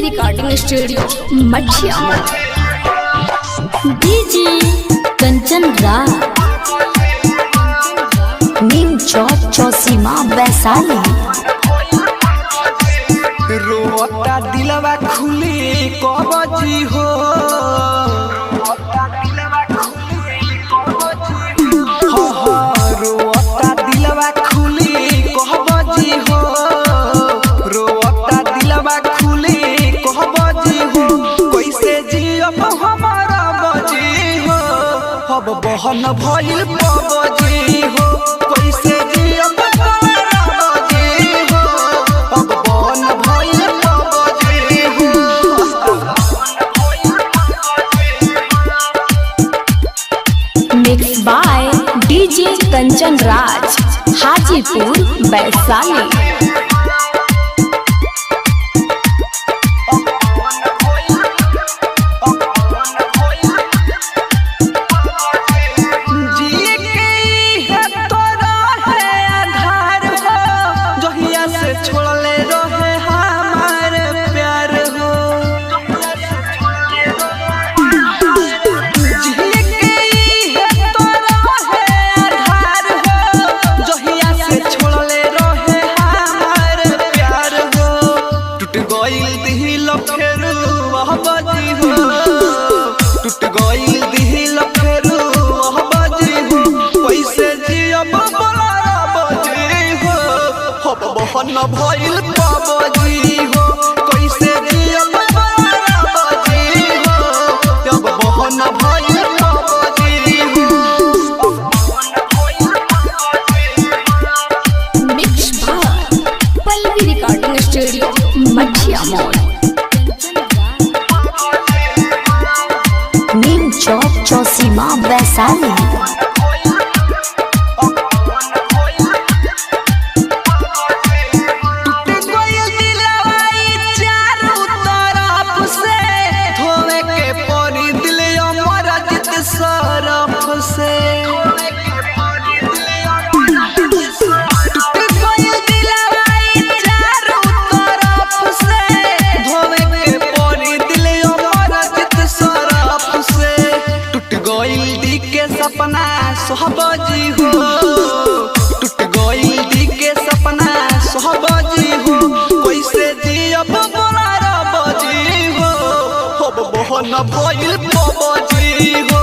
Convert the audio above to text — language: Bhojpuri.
रिकॉर्डिंग स्टूडियो मछिया डीजे कंचन राज नीम चौक चौसीमा वैशाली। रोता दिलवा खुली कबजी हो रोता दिलवा खुली कहबजी हो रोता दिलवा खुली कहबजी हो कैसे जियब हमारा बजी हो अब बहन भइल पबजी हो कैसे जियब हमारा बजी हो अब बहन भइल पबजी हो। Mix by DJ Kanchan Raj Hajipur Vaishali. छोड़ले रहे हमार प्यार हो जिए के है तोरा है आधार हो जहिया से छोड़ले रहे हमार प्यार हो टूट गइल दिल फेर वह बजी हो टूट गइल दिल फेर वह बजी हो कैसे जियब बोला बजी हो अब बहन भइल पबजी हो कैसे जियब बोला बजी हो अब बहन भइल पबजी हो। Mix by Pallavi recording studio Machhiya Neem चौक चौसीमा वैशाली। सपना सोहबजी हो टूट गइल दी के सपना सोहबजी हो कैसे जियब बोला बजी हो अब बहन भइल पबजी हो